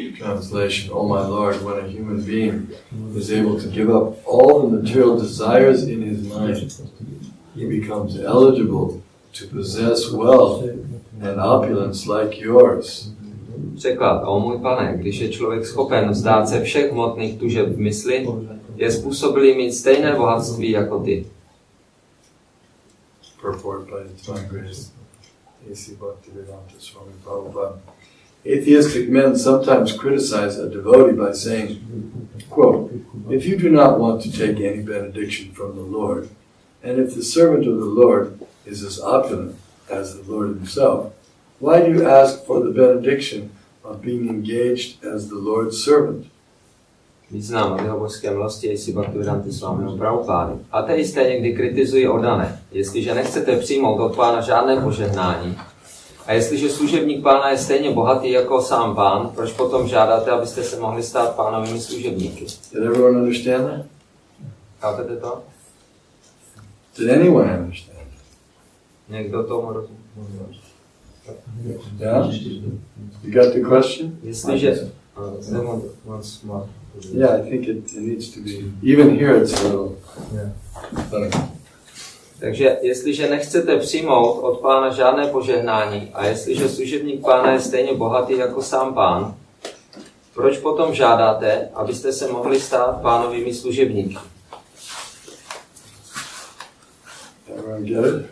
Translation, oh my Lord, when a human being is able to give up all the material desires in his mind, he becomes eligible to possess wealth and opulence like yours. Překlad, o můj Pane, když je člověk schopen vzdát se všech hmotných tužeb v mysli, je způsobilý mít stejné bohatství jako ty. Purport by His Divine Grace, A.C. Bhaktivedanta Swami Prabhupada. Atheistic men sometimes criticize a devotee by saying, quote, if you do not want to take any benediction from the Lord, and if the servant of the Lord is as opulent as the Lord himself, why do you ask for the benediction of being engaged as the Lord's servant? Význam vyhovorské milosti A.C. Bhaktivedanta Swami Prabhupada. Ateisté někdy kritizují oddané. Jestliže nechcete přijmout od Pána žádné požehnání, a jestliže služebník Pána je stejně bohatý jako sám Pán, proč potom žádáte, abyste se mohli stát Pánovými služebníky? Did everyone understand that? Chápete to? Did anyone understand? Někdo tomu rozumí? Yeah? You got the question? Jestliže... Yeah, I think it needs to be... Even here it's a little... Takže jestliže nechcete přijmout od Pána žádné požehnání a jestliže služebník Pána je stejně bohatý jako sám Pán, proč potom žádáte, abyste se mohli stát Pánovými služebníky? Everyone get it?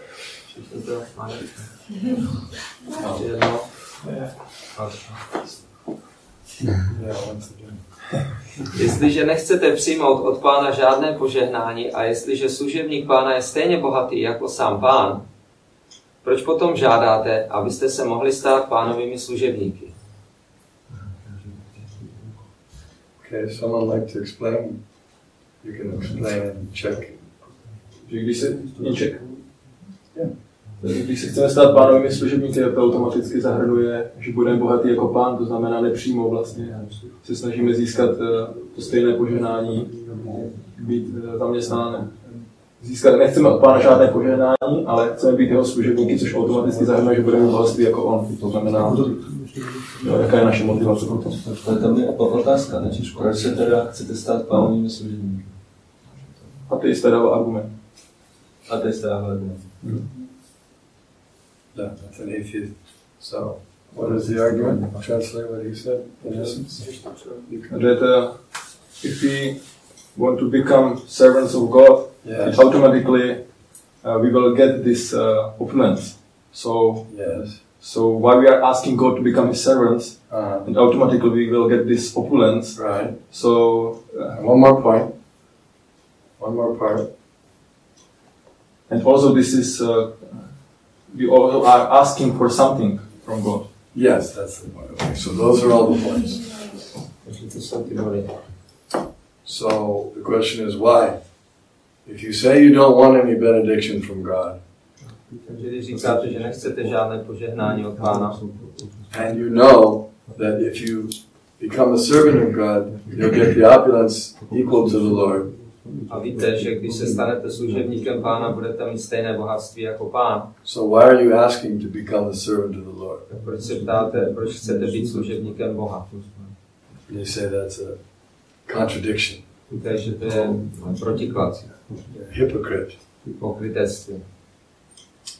Jestliže nechcete přijmout od Pána žádné požehnání a jestliže služebník Pána je stejně bohatý jako sám Pán, proč potom žádáte, abyste se mohli stát Pánovými služebníky? Okay, someone like to explain? You can explain and check. Když se chceme stát Pánovými služebníky, to automaticky zahrnuje, že budeme bohatý jako Pán, to znamená nepřímo vlastně. Se snažíme získat to stejné požehnání, být zaměstnán. Nechceme od Pána žádné požehnání, ale chceme být jeho služebníky, což automaticky zahrnuje, že budeme bohatství jako on. To znamená, jaká je naše motivace pro to. Ale tam je otázka, ne? Proč se teda chcete stát Pánovými služebníky? Ateista dává argument. Yeah, that's an atheist. So, what is the argument? Translate what he said in essence. That if we want to become servants of God, yes, it automatically we will get this opulence. So, yes, so why we are asking God to become His servants, and automatically we will get this opulence. Right. So, one more point. One more part. And also this is, we all are asking for something from God. Yes, that's the point. Okay, so those are all the points. So the question is why? If you say you don't want any benediction from God, and you know that if you become a servant of God, you'll get the opulence equal to the Lord. A víte, že když se stanete služebníkem Pána, budete mít stejné bohatství jako Pán. So why are you asking to become a servant of the Lord? Tak proč se ptáte, proč chcete být služebníkem Boha? You say that's a contradiction. Víte, že to je protiklad. Hypocrite. Pokrytectví.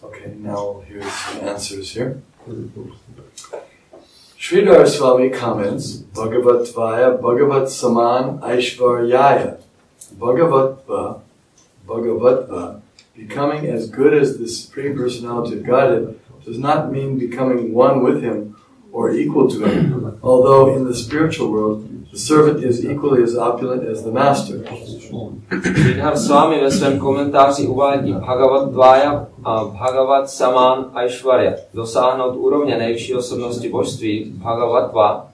Okay, now here's some answers here. Sridhar Swami comments, Bhagavattvaya Bhagavat Saman Aishvaryaya. Bhagavatva, becoming as good as the Supreme Personality of Godhead, does not mean becoming one with Him or equal to Him, although in the spiritual world, the servant is equally as opulent as the master. Sridhar Swami ve svém komentáři uvádí Bhagavattvaya a Bhagavat Saman Aishvarya. Dosáhnout úrovně nejvyšší osobnosti božství, Bhagavatva,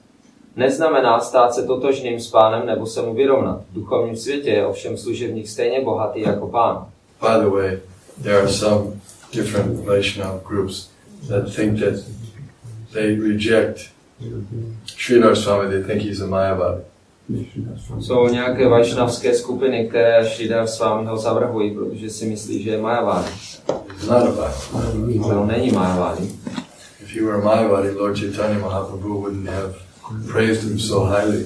neznamená stát se totožným s Pánem nebo se mu vyrovnat. V duchovním světě je ovšem služebník stejně bohatý jako Pán. By the way, there are some different Vaishnava groups that think that they reject Sridhar Swami, they think he's a Mayavadi. Jsou nějaké vajšnavské skupiny, které Sridhar Swamiho zavrhují, protože si myslí, že je Mayavadi. He's not a Mayavadi. Ale on není Mayavadi. If he were a Mayavadi, Lord Chaitanya Mahaprabhu wouldn't have praised him so highly.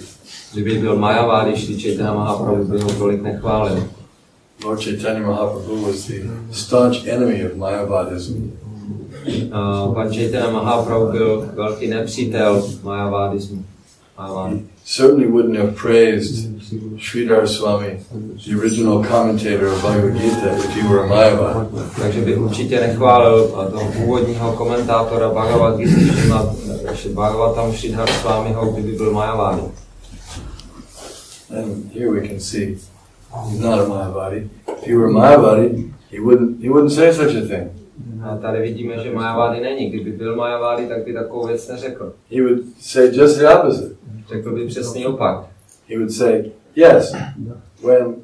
Kdyby byl Mayavadi, Šri Chaitanya Mahaprabhu by ho tolik nechválil. Lord Chaitanya Mahaprabhu was the staunch enemy of Mayavadism. Pan Chaitanya Mahaprabhu byl velký nepřítel Mayavadismu. He certainly wouldn't have praised Sridhar Swami, the original commentator of Bhagavad Gita, if he were a Mayavadi. Takže by určitě nechválil toho původního komentátora Bhagavad Gita, Bhagavatam Sridhar Swamiho, kdyby byl Mayavadi. And here we can see he's not a Mayavadi. If he were a Mayavadi, he wouldn't say such a thing. A tady vidíme, že Mayavadi není. Kdyby byl Mayavadi, tak by takovou věc neřekl. He would say just the opposite. Řekl by přesný opak. He would say, yes, when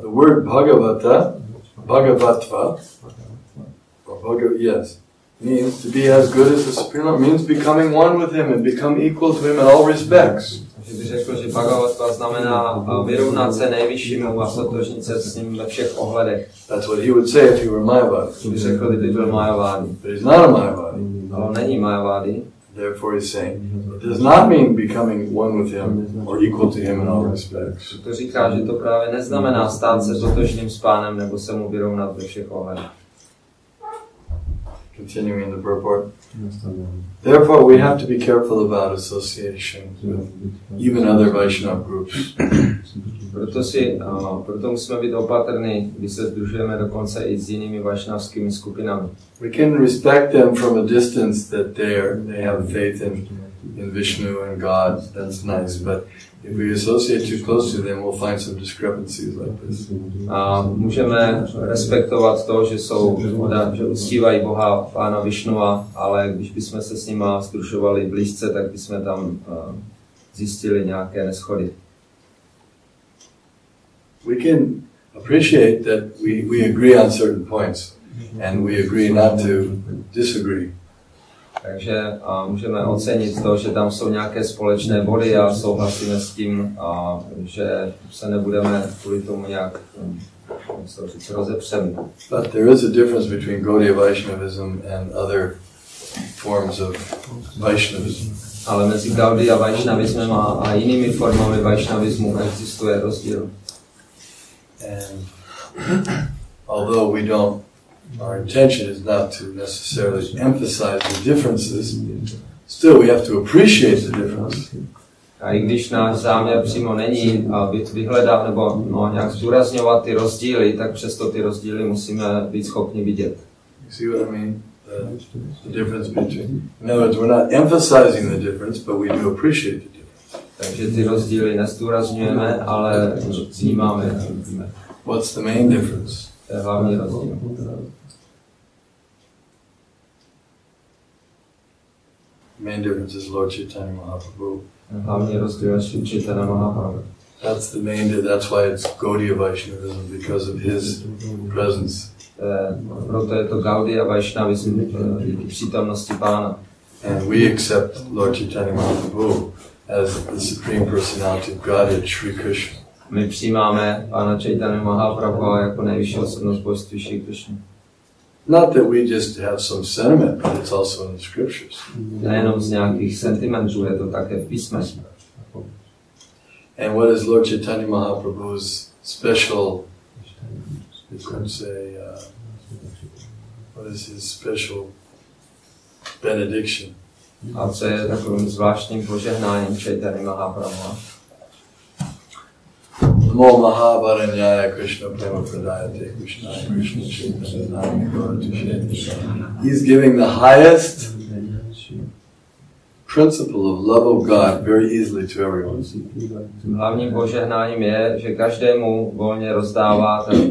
the word Bhagavatva, means to be as good as the Supreme Lord, means becoming one with him and become equal to him in all respects. Takže by řekl, že Bhagavatva znamená vyrovnat se nejvyššímu a stotožnit se s ním ve všech ohledech. That's what he would say if he were Mayavadi. To by řekl, kdyby byl Mayavadi. But he's not a Mayavadi. Ale on není Mayavadi. Therefore he's saying, it does not mean becoming one with him or equal to him in all respects. To říká, že to právě neznamená stát se totožným s Pánem nebo se mu vyrovnat ve všech ohledech. Continuing in the purport. Therefore, we have to be careful about association with even other Vaishnava groups. Proto musíme být opatrní, když se sdružujeme dokonce i s jinými vašnavskými skupinami. We can respect them from a distance that they have faith in Vishnu and God. That's nice, but if we associate too close to them, we'll find some discrepancies like this. A můžeme respektovat to, že uctívají Boha Pána Višnua, ale když bychom se s nima sdružovali blízce, tak bychom tam zjistili nějaké neshody. We can appreciate that we agree on certain points, and we agree not to disagree. Takže můžeme ocenit to, že tam jsou nějaké společné body a souhlasíme s tím, že se nebudeme kvůli tomu nějak rozepřeme. But there is a difference between Gaudiya Vaishnavism and other forms of Vaishnavism. Ale mezi Gaudiya Vaishnavismem a jinými formami Vaishnavismu existuje rozdíl. And although our intention is not to necessarily emphasize the differences, still we have to appreciate the difference. A i když náš záměr přímo není vyhledat nebo nějak zdůrazňovat ty rozdíly, tak přesto ty rozdíly musíme být schopni vidět. You see what I mean? The difference between. In other words, we're not emphasizing the difference, but we do appreciate the difference. Takže ty rozdíly nezdůrazňujeme, ale vnímáme. What's the main difference? To je hlavní rozdíl. Main difference is Lord Chaitanya Mahaprabhu. Hlavní rozdíl je Sri Chaitanya Mahaprabhu. That's why it's Gaudiya Vaishnavism, because of his presence. Proto je to Gaudiya Vaishnavism, díky přítomnosti Pána. And we accept Lord Chaitanya Mahaprabhu as the Supreme Personality of Godhead, Shri Krishna. My přijímáme Pána Chaitanya Mahaprabhu jako nejvyšší osobnost božství Shri Krishna. Not that we just have some sentiment, but it's also in the scriptures. Nejenom z nějakých sentimentů, je to také v písmech. And what is Lord Chaitanya Mahaprabhu's special, you could say, what is his special benediction? A co je takovým zvláštním požehnáním Chaitanya Mahaprabhu? Namo Mahavaranyaya Krishna Prema Pradayate Krishna Krishna Chaitanya Gauratushe. He's giving the highest principle of love of God very easily to everyone. Hlavním požehnáním je, že každému volně rozdává ten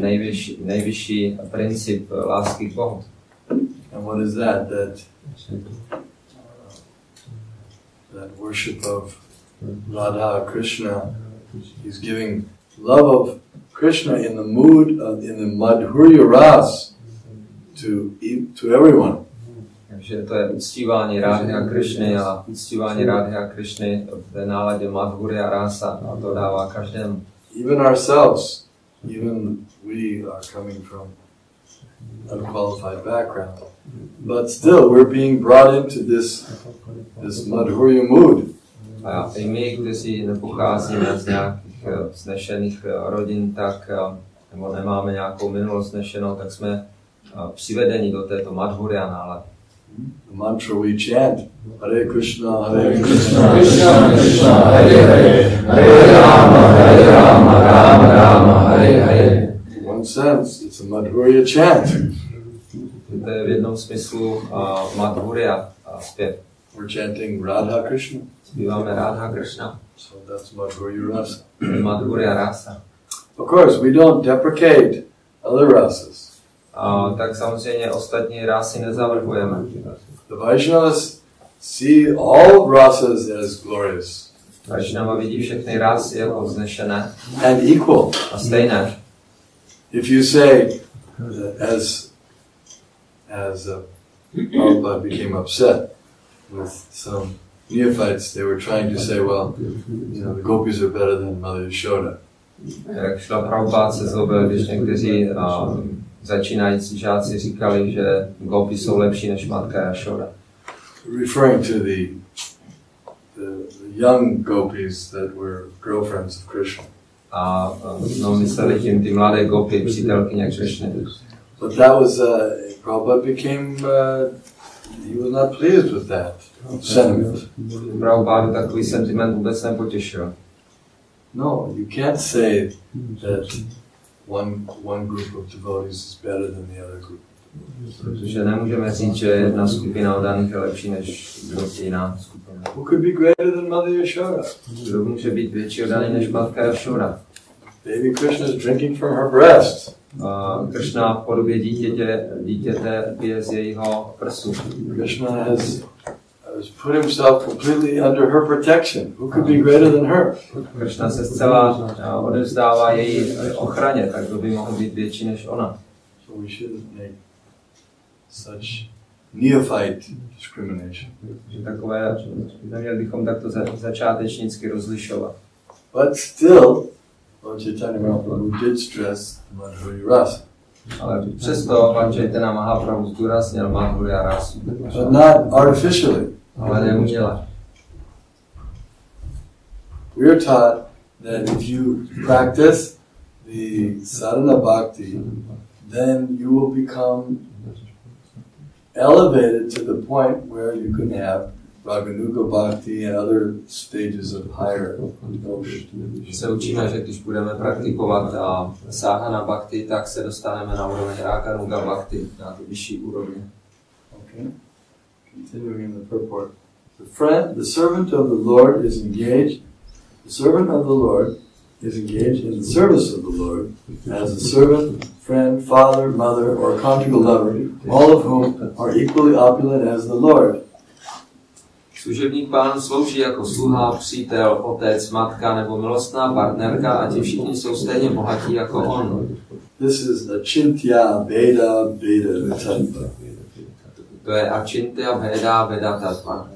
nejvyšší princip lásky k Bohu. And what is that? That worship of Radha Krishna. He's giving love of Krishna in the mood in the madhurya ras to everyone. Takže to je uctívání Radhy a Krishny a uctívání Radhy a Krishny v té náladě madhurya rasa a to dává každému. Even ourselves, even we are coming from unqualified background. But still, we're being brought into this Madhurya mood. A i my, kteří nepocházíme z nějakých vznešených rodin, tak, nebo nemáme nějakou minulost vznešenou, tak jsme přivedeni do této Madhurya nálady. The mantra we chant, Hare Krishna, Hare Krishna, Krishna Krishna, Hare Hare, Hare Rama, Rama Rama, Hare Hare. In one sense, it's a Madhurya chant. To je v jednom smyslu Madhurya zpěv. We're chanting Radha Krishna. Zpíváme Radha Krishna. So that's Madhurya rasa. Madhurya rasa. Of course, we don't deprecate other rasas. Tak samozřejmě ostatní rásy nezavrhujeme. The Vaishnavas see all rasas as glorious. Vaishnava vidí všechny rásy jako vznešené and equal. A stejné. If you say, as Prabhupada became upset with some neophytes, they were trying to say, well, you know, the gopis are better than Mother Yashoda. Jak šla Prabhupada se zlobil, když někteří začínající žáci říkali, že gopi jsou lepší než matka Yashoda. Referring to the young gopis that were girlfriends of Krishna. A no, mysleli tím ty mladé gopi, přítelkyně Krishny. But that was, Prabhupada became, he was not pleased with that sentiment. Prabhupada takový sentiment vůbec nepotěšil. No, you can't say that one group of devotees is better than the other group. Protože nemůžeme říct, že jedna skupina oddaných je lepší než jiná skupina. Who could be greater than Mother Yashoda? Kdo může být větší oddaný než matka Yashoda? Baby Krishna is drinking from her breast. Krishna v podobě dítěte pije z jejího prsu. Krishna has put himself completely under her protection. Who could be greater than her? Krishna se zcela odevzdává její ochraně, tak kdo by mohl být větší než ona. So we shouldn't make such neophyte discrimination. Že takové, neměli bychom takto začátečnicky rozlišovat. But still, Lord Chaitanya Mahaprabhu did stress Madhurya rasa. Ale přesto pan Chaitanya Mahaprabhu zdůraznil Madhurya rasu. But not artificially. Ale neuměle. We are taught that if you practice the sadhana bhakti, then you will become elevated to the point where you can have Raganuga bhakti and other stages of higher devotion. Se učíme, že když budeme praktikovat sadhana bhakti, tak se dostaneme na úroveň Raganuga bhakti, na ty vyšší úrovně. Okay. Continuing in the purport. The servant of the Lord is engaged. The servant of the Lord is engaged in the service of the Lord as a servant, friend, father, mother, or conjugal lover, all of whom are equally opulent as the Lord. Služebník Pánu slouží jako sluha, přítel, otec, matka nebo milostná partnerka a ti všichni jsou stejně bohatí jako on. This is achintya bheda bheda tattva. To je achintya bheda bheda tattva.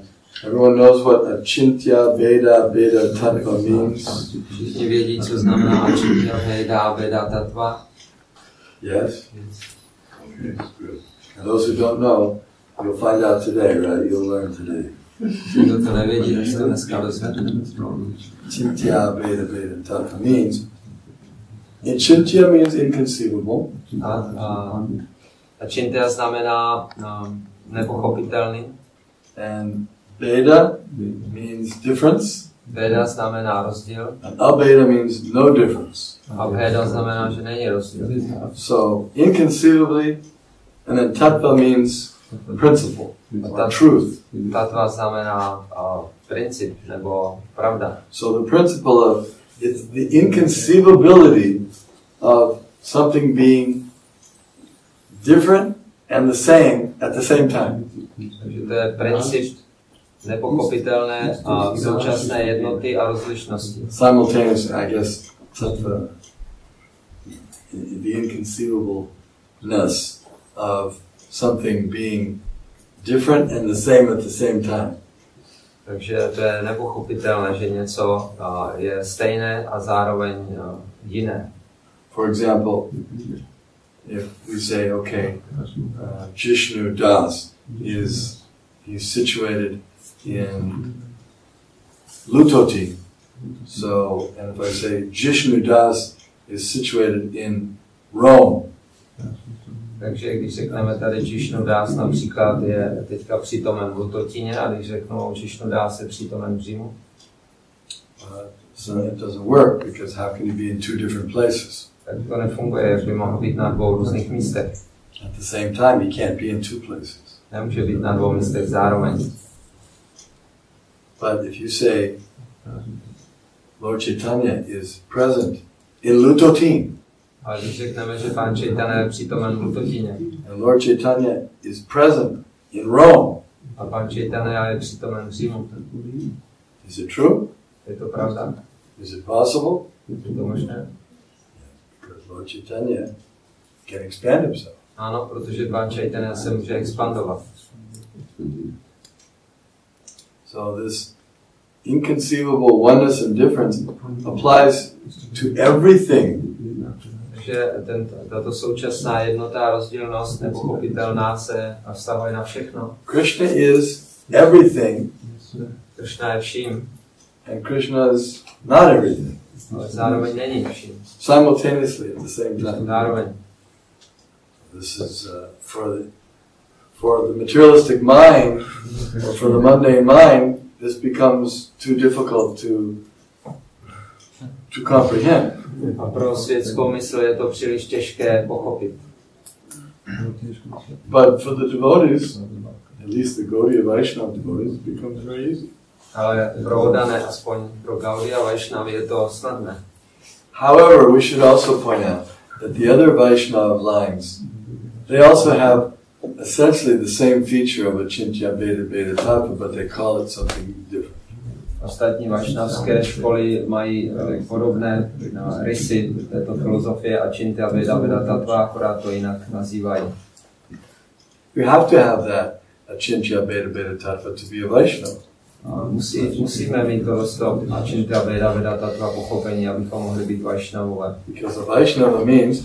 Everyone knows what achintya bheda bheda tattva means. Všichni vědí, co znamená achintya bheda bheda tattva. Yes? Okay, good. And those who don't know, you'll find out today, right? You'll learn today. Kdo to nevědí, tak to dneska dozvědět. Achintya bheda bheda tattva means, achintya means inconceivable. Achintya znamená nepochopitelný. And bheda means difference. Bheda znamená rozdíl. And abheda means no difference. A bheda znamená, že není rozdíl. So inconceivably, and then tattva means principle, or truth. Tattva znamená princip nebo pravda. So the principle of it's the inconceivability of something being different and the same at the same time. Takže to je princip nepochopitelné a současné jednoty a rozlišnosti. Simultaneous, I guess, tattva, the inconceivableness of something being different and the same at the same time. Takže to je nepochopitelné, že něco je stejné a zároveň jiné. For example, if we say, okay, Jishnu Das he's situated in Lutoti. So, and if I say Jishnu Das is situated in Rome. Takže když řekneme tady Jishnu Das například je teďka přítomen v Lutotině a když řeknou Jishnu Das je přítomen v Římu. So it doesn't work because how can you be in two different places? Tak to nefunguje, jak by mohl být na dvou různých místech. At the same time, he can't be in two places. Nemůže být na dvou místech zároveň. But if you say Lord Chaitanya is present in Lutotin, Ale když řekneme, že Pán Chaitanya je přítomen v Lutotině and Lord Chaitanya is present in Rome, a Pán Chaitanya je přítomen v Římu, is it true? je to pravda? Is it possible? Je to možné? Because Lord Chaitanya can expand himself. Ano, protože Pán Chaitanya se může expandovat. So this inconceivable oneness and difference applies to everything. Takže tato současná jednota, rozdílnost, nepochopitelná se vztahuje na všechno. Krishna is everything, Krishna je vším, and Krishna is not everything. ale zároveň není vším. Simultaneously at the same time. Zároveň. This is for the materialistic mind, or for the mundane mind, this becomes too difficult to comprehend. A pro světskou mysl je to příliš těžké pochopit. But for the devotees, at least the Gaudiya Vaishnava devotees, it becomes very easy. Ale pro oddané, aspoň pro Gaudiya Vaishnavy je to snadné. However, we should also point out that the other Vaishnava lines, they also have essentially the same feature of a Chintya Beta Beta Tattva, but they call it something different. Ostatní vašnavské školy mají podobné rysy této filozofie a Chintya Beta Beta Tattva, akorát to jinak nazývají. We have to have that, a Chintya Beta Beta Tattva, to be a Vaishnava. Musíme mít to a Chintya Beta Beta Tattva pochopení, abychom mohli být Vaishnavové. Because a Vaishnava means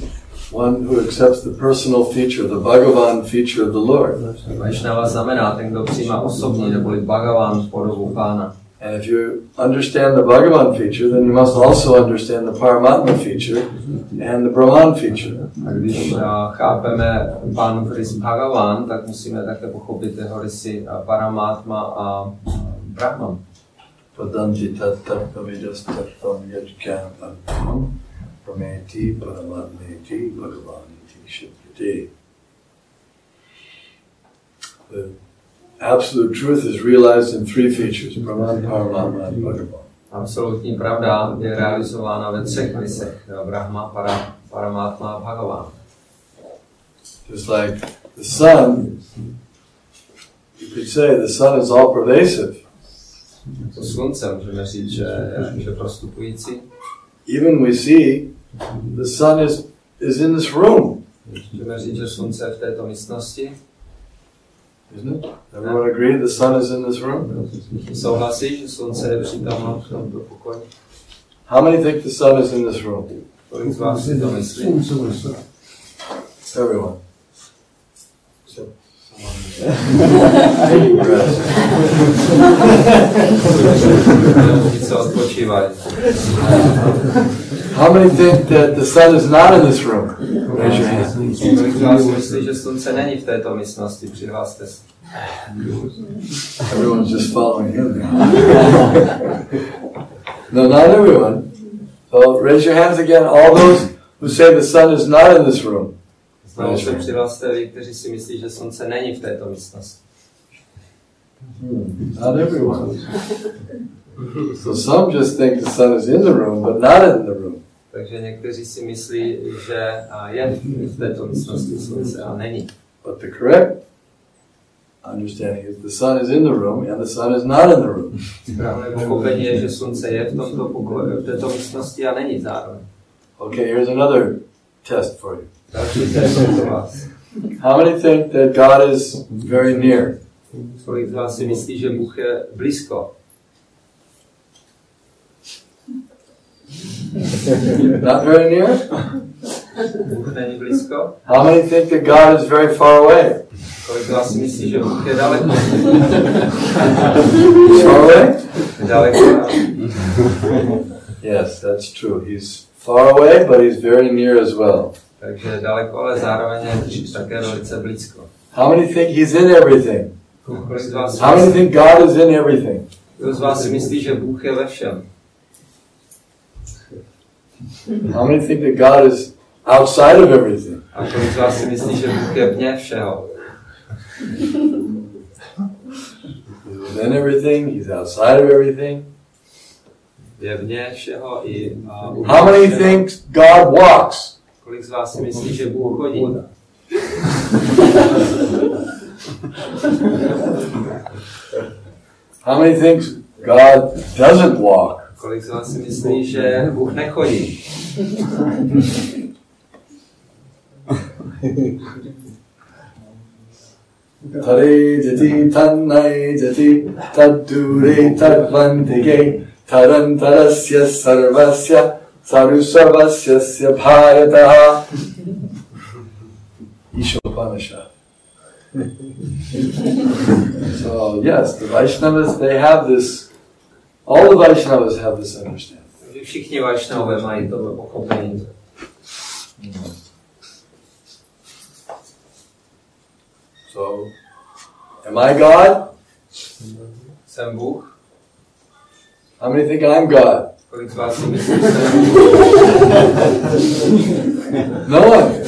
one who accepts the personal feature, the Bhagavan feature of the Lord. Vaishnava znamená ten, kdo přijímá osobní neboli Bhagavan podobu Pána. And if you understand the Bhagavan feature, then you must also understand the Paramatma feature and the Brahman feature. A když chápeme Pánův rys Bhagavan, tak musíme také pochopit jeho rysy Paramatma a Brahman. Padanti tattva vidas tattvam yajkam prameti paramatmeti bhagavaniti shipyate. The absolute truth is realized in three features: Brahman, Paramatma, and Bhagavan. Absolutní pravda je realizována ve třech rysech: Brahma, Paramatma a Bhagavan. Just like the sun, you could say the sun is all pervasive. To slunce můžeme říct, že je prostupující. Even we see the sun is in this room. Můžeme říct, že slunce je v této místnosti. Isn't it? Everyone agree the sun is in this room? Souhlasí, že slunce je přítomno v tomto pokoji? How many think the sun is in this room? Kolik z vás si to myslí? Everyone. How many think that the sun is not in this room? Raise your hand. Kolik z vás myslí, že slunce není v této místnosti? Přihlaste se. Everyone's just following him. No, not everyone. So raise your hands again, all those who say the sun is not in this room. Znovu se přihlaste vy, kteří si myslí, že slunce není v této místnosti. Not everyone. So some just think the sun is in the room, but not in the room. Takže někteří si myslí, že je v této místnosti slunce a není. But the correct understanding is the sun is in the room and the sun is not in the room. Správné pochopení je, že slunce je v tomto pokoji, v této místnosti a není zároveň. Okay, here's another test for you. Další test pro vás. How many think that God is very near? Kolik z vás si myslí, že Bůh je blízko? Not very near? Bůh není blízko? How many think that God is very far away? Kolik z vás myslí, že Bůh je daleko? Far away? Daleko. Yes, that's true. He's far away, but he's very near as well. Takže daleko, ale zároveň je také velice blízko. How many think he's in everything? Kolik z vás How many think God is in everything? Kdo z vás si myslí, že Bůh je ve všem? How many think that God is outside of everything? A kolik z vás si myslí, že Bůh je vně všeho? He's within everything, he's outside of everything. Je vně všeho i... How many think God walks? Kolik z vás si myslí, že Bůh chodí? How many think God doesn't walk? Kolik z vás si myslí, že Bůh nechodí? Tare jati tannai jati taddure tadvantige tarantarasya sarvasya sarusavasya bhayataha. Ishopanishad. So yes, the Vaishnavas, they have this, all the Vaishnavas have this understanding. Všichni Vaishnavové mají to pochopení. So, am I God? Jsem Bůh? How many think I'm God? Kolik z vás si myslí, že jsem Bůh? No one.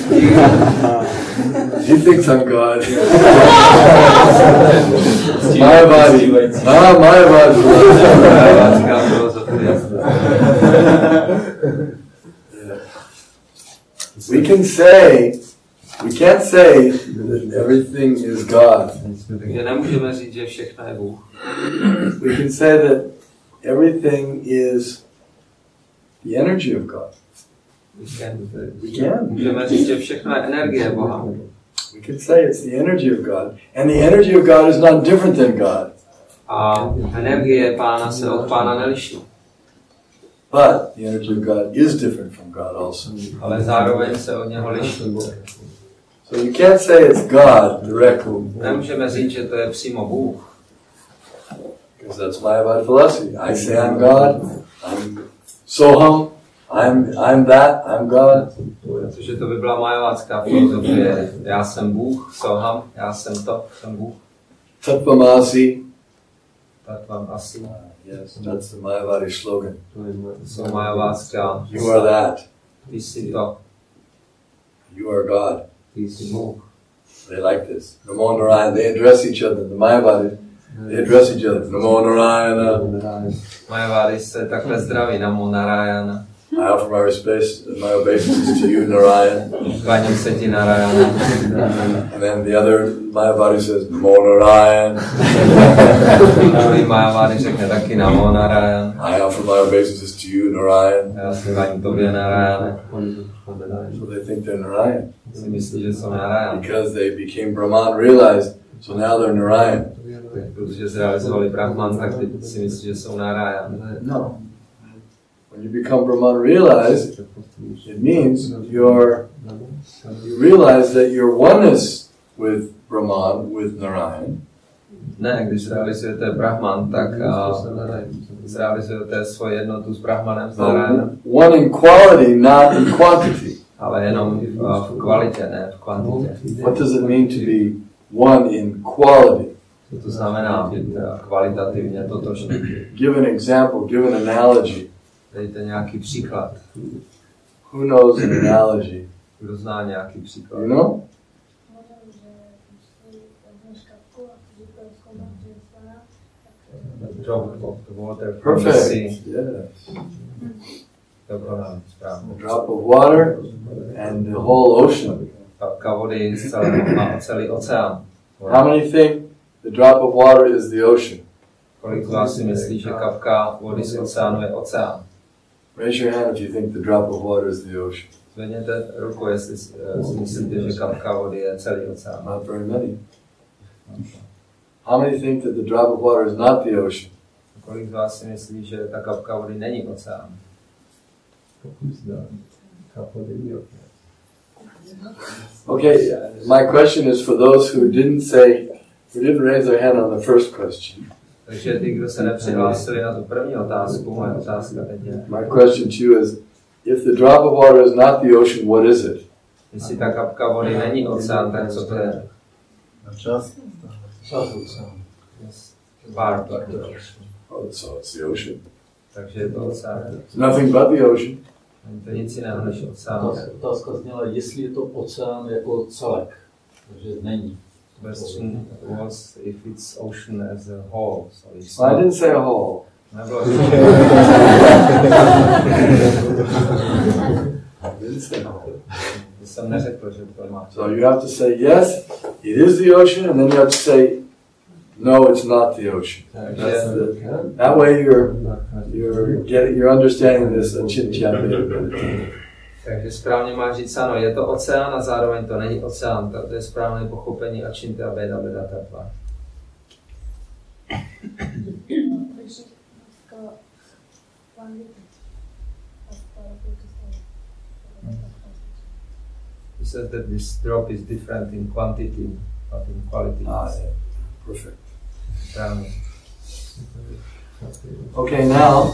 He thinks I'm God. My body. My body. We can't say that everything is God. Takže nemůžeme říct, že všechno je Bůh. We can say that everything is the energy of God. We can. Můžeme říct, že všechno je energie Boha. We can say it's the energy of God. And the energy of God is not different than God. A energie Pána se od Pána neliší. But the energy of God is different from God also. Ale zároveň se od něho liší. So you can't say it's God directly. Nemůžeme říct, že to je přímo Bůh. Because that's Mayavada philosophy. I say I'm God. I'm Soham. I'm that. I'm God. Protože to by byla majavácká filozofie. Já jsem Bůh, Soham, já jsem to, jsem Bůh. Tattvamasi. Tattvam asi. Yes, that's the Mayavadi slogan. To jsou majavácká. You are that. Ty jsi to. You are God. Ty jsi Bůh. They like this. Namo Narayana. They address each other. The Mayavadi, they address each other. Namo Narayana. Majavády se takhle zdraví. Namo Narayana. I offer my obeisances to you, Narayan. Kláním se ti, Narayana. And then the other Mayavadi says, Namo Narayan. Druhý Majavády řekne taky Namo Narayan. I offer my obeisances to you, Narayan. Já se kláním tobě, Narayane. So they think they're Narayan. Si myslí, že jsou Narayan. Because they became Brahman, realized, so now they're Narayan. Protože zrealizovali Brahman, tak teď si myslí, že jsou Narayan. No. When you become Brahman realized, it means you realize that your oneness with Brahman, with Narayan. Ne, když zrealizujete Brahman, tak zrealizujete svoji jednotu s Brahmanem, s Narayanem. One in quality, not in quantity. Ale jenom v kvalitě, ne v kvantitě. What does it mean to be one in quality? Co to znamená být kvalitativně totožný? Give an example, give an analogy. Dejte nějaký příklad. Who knows an analogy? Kdo zná nějaký příklad? You know? Drop of the water from the Perfect. sea. Yes. Dokonalý, správně. A drop of water and the whole ocean. Kapka vody a celý oceán. How many think the drop of water is the ocean? Kolik z vás si myslí, že kapka vody z oceánu je oceán? Raise your hand if you think the drop of water is the ocean. Zvedněte ruku, jestli si myslíte, že kapka vody je celý oceán. Not very many. How many think that the drop of water is not the ocean? Kolik z vás si myslí, že ta kapka vody není oceán? Okay, my question is for those who didn't raise their hand on the first question. Takže ty, kdo se nepřihlásili na tu první otázku, moje otázka teď je. My question to you is, if the drop of water is not the ocean, what is it? Jestli ta kapka vody není oceán, tak co to je? Čas oceán. Part. Oh, so it's the ocean. Takže je to oceán. It's nothing but the ocean. Není to nic jiného než oceán. Otázka zněla, jestli je to oceán jako celek. Takže není. Question was if it's ocean as a whole. So it's I didn't say a whole. Nebylo jsem neřekl, že to má. So you have to say yes, it is the ocean, and then you have to say no, it's not the ocean. That way you're understanding this achintya. Takže správně máš říct ano, je to oceán a zároveň to není oceán. To je správné pochopení achintya beda beda tattva. He says that this drop is different in quantity, but in quality. Yeah. Perfect. Správně. Okay, now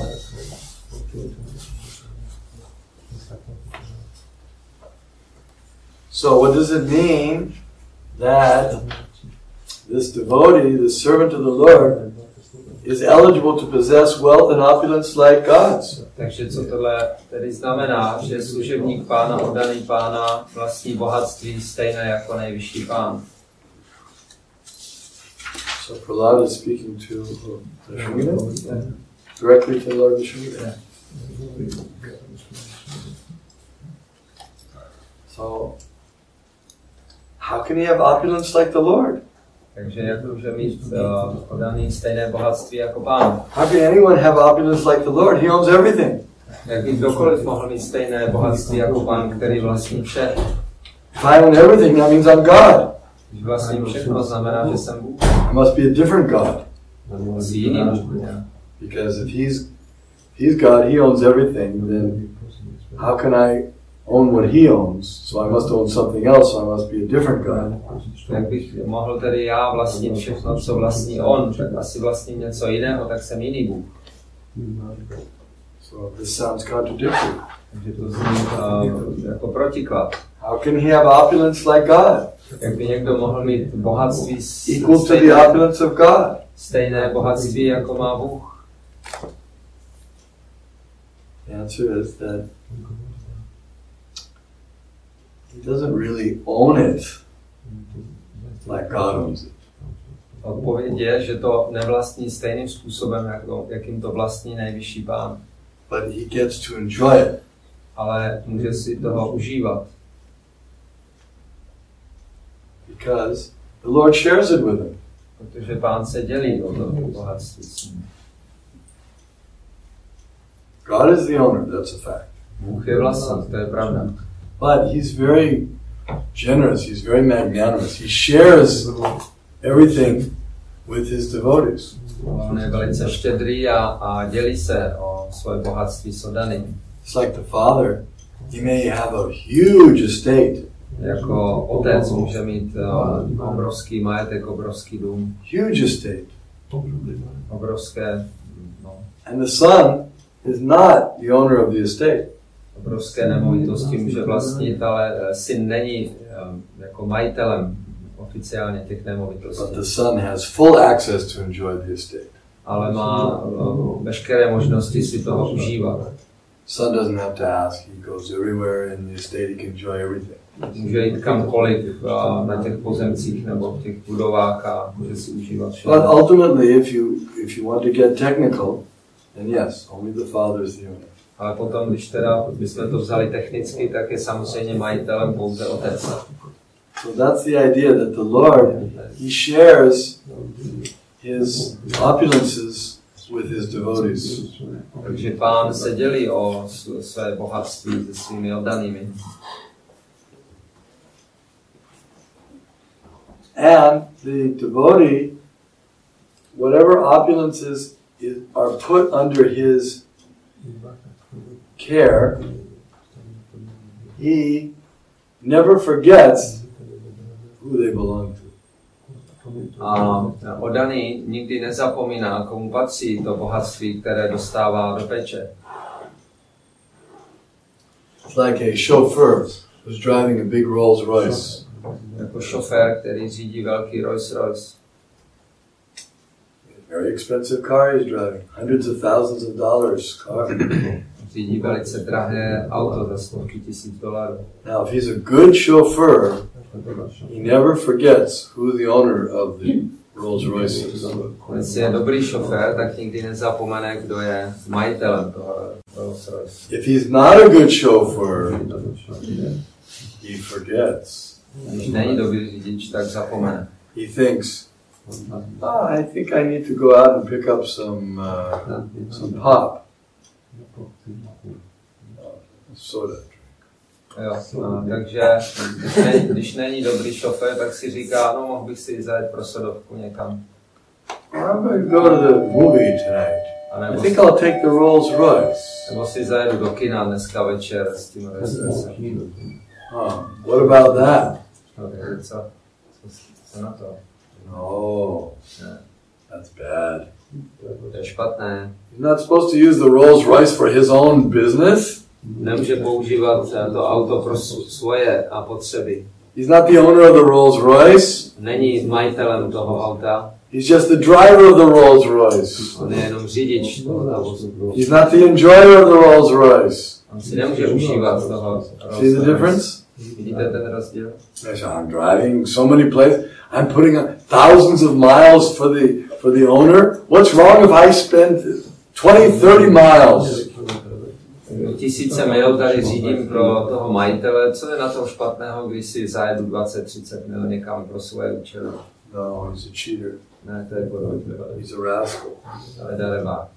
so what does it mean that this devotee, the servant of the Lord, is eligible to possess wealth and opulence like gods? Takže co tohle tedy znamená, že služebník pána, oddaný pána, vlastní bohatství stejné jako nejvyšší pán. So Prahlada is speaking to Vishnu, directly to Lord Vishnu. So, how can he have opulence like the Lord? Takže jak může mít oddaný stejné bohatství jako pán? How can anyone have opulence like the Lord? He owns everything. Jak by kdokoliv mohl mít stejné bohatství jako pán, který vlastní vše? If I own everything, that means I'm God. Když vlastním všechno, znamená, že jsem Bůh. I must be a different God. Asi jiný Bůh. Because if he's God, he owns everything, then how can I own what he owns? So I must own something else, so I must be a different God. Jak bych mohl tedy já vlastnit všechno, co vlastní on, tak asi vlastním něco jiného, tak jsem jiný Bůh. So this sounds contradictory. Takže to zní jako protiklad. How can he have opulence like God? Jak by někdo mohl mít bohatství Equal to the opulence of God. Stejné bohatství, jako má Bůh? The answer is that he doesn't really own it like God owns it. Odpověď je, že to nevlastní stejným způsobem, jakým to vlastní nejvyšší pán. But he gets to enjoy it. Ale může si toho užívat. Because the Lord shares it with him. Protože pán se dělí o to bohatství. God is the owner, that's a fact. Bůh je vlastník, to je pravda. But he's very generous, he's very magnanimous. He shares everything with his devotees. On je velice štědrý a dělí se o svoje bohatství s oddanými. It's like the father, he may have a huge estate. Jako otec může mít obrovský majetek, obrovský dům. Huge estate. Obrovské, And the son is not the owner of the estate. Obrovské nemovitosti může vlastnit, ale syn není jako majitelem oficiálně těch nemovitostí. But the son has full access to enjoy the estate. Ale má veškeré možnosti si toho užívat. Son doesn't have to ask, he goes everywhere in the estate, he can enjoy everything. Může jít kamkoliv na těch pozemcích nebo v těch budovách a může si užívat všechno. But ultimately, if you want to get technical, then yes, only the father is the owner. Ale potom, když teda bychom to vzali technicky, tak je samozřejmě majitelem pouze otec. So that's the idea that the Lord, he shares his opulences with his devotees. Takže pán se dělí o své bohatství se svými oddanými. And the devotee, whatever opulences are put under his care, he never forgets who they belong to. A oddaný nikdy nezapomíná, komu patří to bohatství, které dostává do péče. It's like a chauffeur who's driving a big Rolls Royce. Jako šofér, který řídí velký Rolls Royce. Very expensive car he's driving, hundreds of thousands of dollars car. Řídí velice drahé auto za stovky tisíc dolarů. Now, if he's a good chauffeur, he never forgets who the owner of the Rolls Royce is. Když je dobrý šofér, tak nikdy nezapomene, kdo je majitelem toho Rolls Royce. If he's not a good chauffeur, he forgets. Když není dobrý řidič, tak zapomene. He thinks, I think I need to go out and pick up some pop. Soda. Jo, takže když není dobrý šofér, tak si říká, no mohl bych si zajet pro sodovku někam. I'm going to go to the movie tonight. I think I'll take the Rolls Royce. Nebo si zajedu do kina dneska večer s tím Rolls Royce. What about that? No, takže co na to? No, that's bad. To je špatné. He's not supposed to use the Rolls Royce for his own business. Nemůže používat to auto pro svoje potřeby. He's not the owner of the Rolls Royce. Není majitelem toho auta. He's just the driver of the Rolls Royce. On je jenom řidič toho vozu. He's not the enjoyer of the Rolls Royce. On si nemůže užívat toho Rolls See the difference? Vidíte ten rozdíl? Yes, I'm driving so many places. I'm putting thousands of miles for the owner. What's wrong if I spend 20, 30 miles? Tisíce mil tady řídím pro toho majitele. Co je na tom špatného, když si zajedu 20-30 mil někam pro svoje účely? No, he's a cheater. Ne, to je podvodník. He's a rascal. Ale darebák.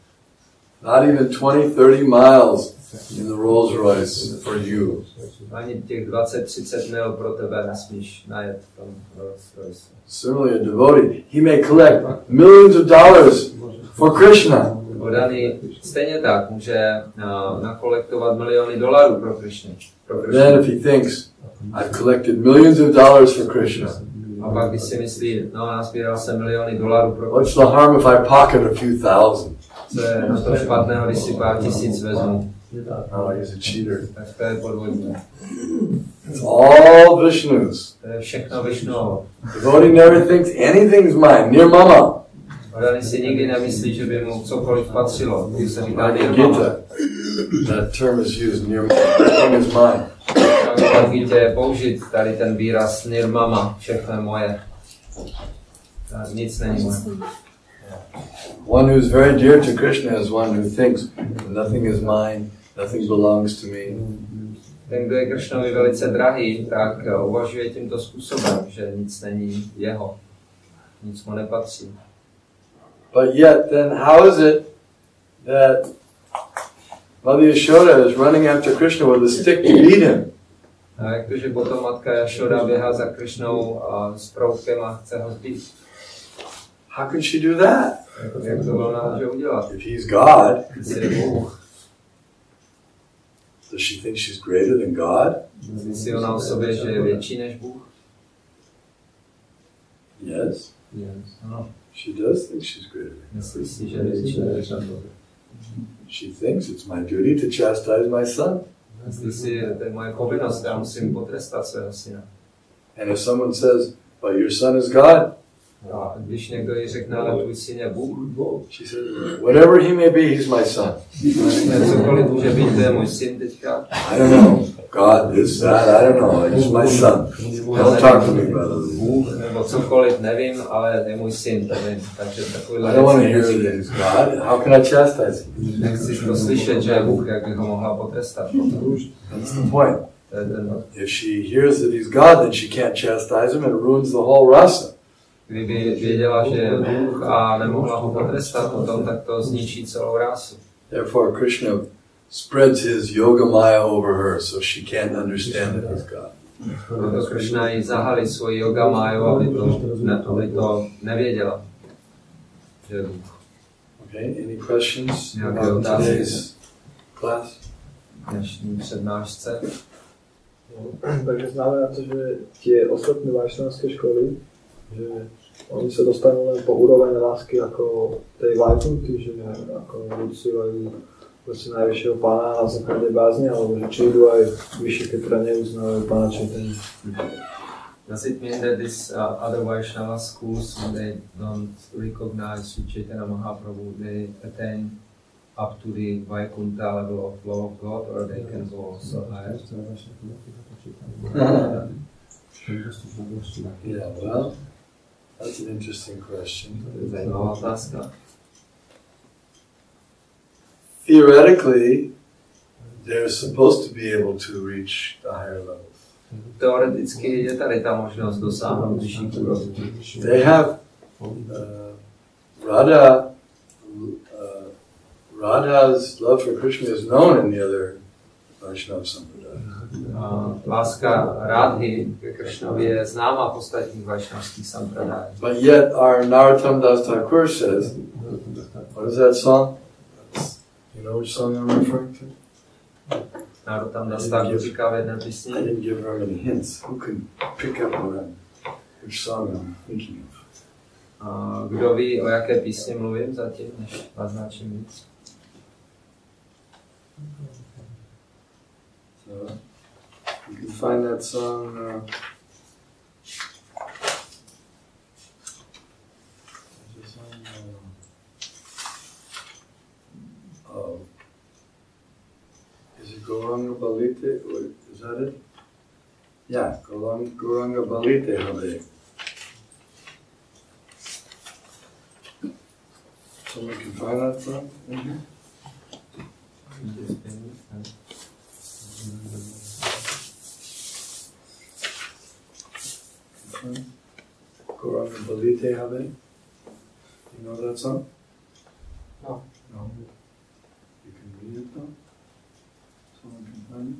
Not even 20, 30 miles in the Rolls Royce for you. Ani těch 20-30 mil pro tebe nesmíš najet v tom Rolls Royce. Similarly, a devotee, he may collect millions of dollars for Krishna. Oddaný stejně tak může nakolektovat miliony dolarů pro Krishnu. Then if he thinks, I've collected millions of dollars for Krishna. A pak když si myslí, no nazbíral jsem miliony dolarů pro What's Krishnu. the harm if I pocket a few thousand? Co je na to špatného, když si pár tisíc vezmu? Oh, he's a cheater. Tak to je podvodník. It's all Vishnu's. To je všechno Višnovo. Devotee never thinks anything's mine. Near mama. Oddaný si nikdy nemyslí, že by mu cokoliv patřilo. Když se říká Like near in mama. Gita, that term is used. Near mama. Everything is mine. Tak Gita je použit tady ten výraz near mama. Všechno je moje. Tak nic není moje. One who's very dear to Krishna is one who thinks nothing is mine, nothing belongs to me. Ten, kdo je Krishnovi velice drahý, tak uvažuje tímto způsobem, že nic není jeho. Nic mu nepatří. But yet, then how is it that Mother Yashoda is running after Krishna with a stick to beat him? A jak to, že potom matka Jašoda běhá za Krishnou s proutkem a chce ho zbít? How can she do that? Jak to ona může udělat? If he's God, Jestli je Bůh, does she think she's greater than God? myslí si ona o sobě, že je větší než Bůh? Yes, Ano, she does think she's greater. myslí si, že je větší než Bůh. She thinks it's my duty to chastise my son. Myslí si, že to je moje povinnost, já musím potrestat svého syna. And if someone says, but your son is God, A když někdo jí řekne, ale tvůj syn je Bůh, she says, whatever he may be, he's my son. cokoliv může být, to je můj syn teďka. I don't know. God, this, that, I don't know. He's my son. Don't talk to me, brother. Bůh nebo cokoliv, nevím, ale je můj syn, to vím. Takže takovýhle I don't want to věci hear that neříkej. he's God. How can I chastise him? Nechci to slyšet, že je Bůh, jak bych ho mohla potrestat. That's the point. To je ten, If she hears that he's God, then she can't chastise him and it ruins the whole rasa. kdyby věděla, že je Bůh a nemohla ho potrestat potom, tak to zničí celou rásu. Therefore, Krishna spreads his yoga maya over her so she can't understand that he's God. Proto Krishna jí zahalí svoji yoga máju, aby to nevěděla. Že je Bůh. Okay, any questions Nějaké about otázky? today's class? Dnešní přednášce. Takže znamená to, že tie ostatné vajšnavské školy, že oni sa dostanú len po úroveň lásky ako tej Vajkunty, že ako uctievajú proste najvyššieho pána na základe bázne, alebo že či idú aj vyššie, keď teda neuznávajú pána Chaitanya. Does it mean that these other Vaishnava schools, when they don't recognize Sri Chaitanya Mahaprabhu, they attain up to the Vaikuntha level of love of God, or they can go also higher? Yeah, well, that's an interesting question. Zajímavá otázka. Theoretically, they're supposed to be able to reach the higher levels. Teoreticky je tady ta možnost dosáhnout vyšší úrovně. They have Radha's love for Krishna is known in the other Vaishnava Sampradaya. Láska Radhy ke Krishnovi je známá v ostatních vaishnavských sampradajích. But yet our Narottam Das Thakur says, what is that song? You know which song I'm referring to? Narottam Das Thakur říká v jedné písni. I didn't give her any hints. Who can pick up on which song I'm thinking of? Kdo ví, o jaké písni mluvím zatím, než naznačím víc? So, you can find that song. Is it Gauranga Balite? Is that it? Yeah, Gauranga Balite Hare. Someone can find that song? Mm-hmm. Gauranga Balite Hare. You know that song? No. No. You can read it though? Someone can find it?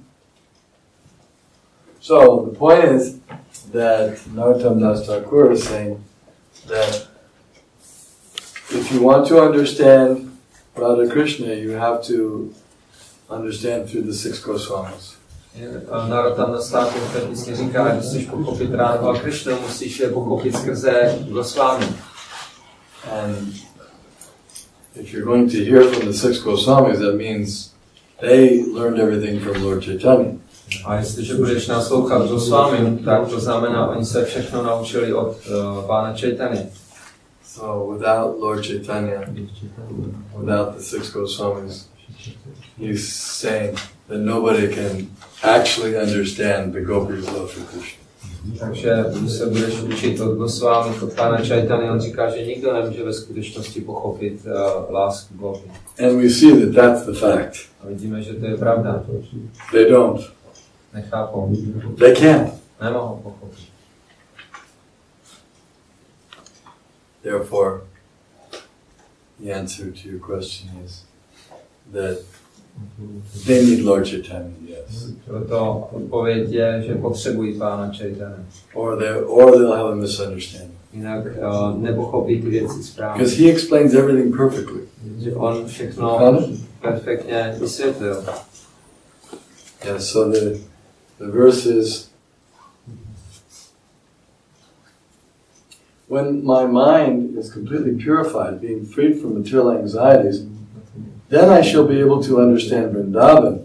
So the point is that Narottam Das Thakur is saying that if you want to understand Radha Krishna, you have to understand through the six Goswamis. Narottam Das Thakur v té písni říká, když chceš pochopit Radhu a Krishnu, musíš je pochopit skrze Goswami. And if you're going to hear from the six Goswamis, that means they learned everything from Lord Chaitanya. A jestliže budeš naslouchat Goswami, tak to znamená, oni se všechno naučili od pána Chaitanya. So without Lord Chaitanya, without the six Goswamis, he's saying that nobody can actually understand the Gopis' love for Krishna. Takže když se budeš učit od Goswami, od pána Chaitanya, on říká, že nikdo nemůže ve skutečnosti pochopit lásku Gopi. And we see that that's the fact. A vidíme, že to je pravda. They don't. Nechápou. They can't. Nemohou pochopit. Therefore, the answer to your question is that they need Lord Chaitanya, yes. Proto odpověď je, že potřebují pána Chaitanya. Or they'll have a misunderstanding. Jinak nepochopí ty věci správně. Because he explains everything perfectly. Že on všechno perfektně vysvětlil. Yeah, so the verse is, when my mind is completely purified, being freed from material anxieties, then I shall be able to understand Vrindavan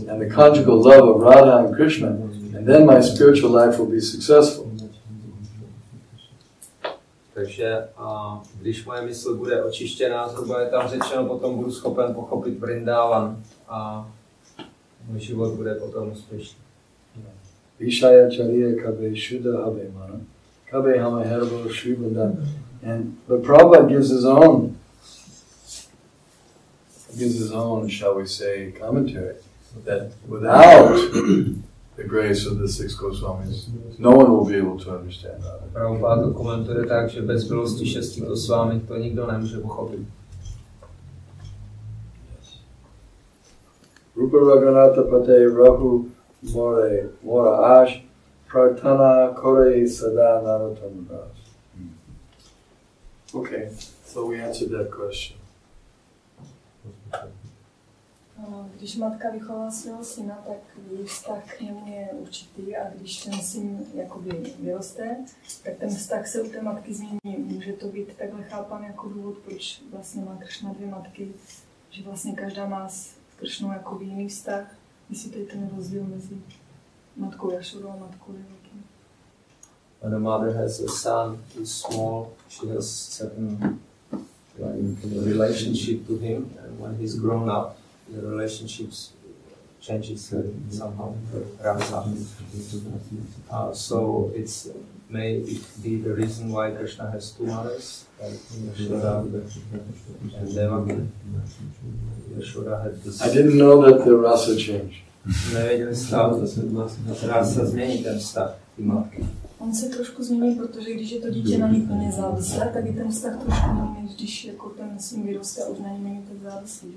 and the conjugal love of Radha and Krishna, and then my spiritual life will be successful. Takže když moje mysl bude očištěná, zhruba je tam řečeno, potom budu schopen pochopit Vrindavan a můj život bude potom úspěšný. Vishaya Chariya Kabe Shuddha Habe Mana Kabe Hama Herbo Shri Vrindavan. And the Prabhupada gives his own, shall we say, commentary that without the grace of the six Goswamis, no one will be able to understand that. Prabhupada to komentuje tak, že bez milosti šesti Goswami to nikdo nemůže pochopit. Rupa Raghunatha Pate Rahu Mora Ash Prarthana Kore Sada Narottam Das. Okay, so we answered that question. když matka vychovala svého syna, tak její vztah k němu je určitý a když ten syn jakoby vyroste, tak ten vztah se u té matky změní. Může to být takhle chápán jako důvod, proč vlastně má Krishna dvě matky, že vlastně každá má s Krishnou jakoby jiný vztah. Jestli to je ten rozdíl mezi matkou Jašodou a matkou Devaki. When a mother has a son who's small, she has certain relationship to him, and when he's grown up, the relationships changes somehow. So it's may it be the reason why Krishna has two mothers, like Yashoda and Devaki. Yashoda had this. I didn't know that the rasa changed. Nevěděl rasa změní ten vztah ty matky. On se trošku změní, protože když je to dítě na ní plně závislé, tak je ten vztah trošku jiný, než když jako ten syn vyroste a už na ní není tak závislý.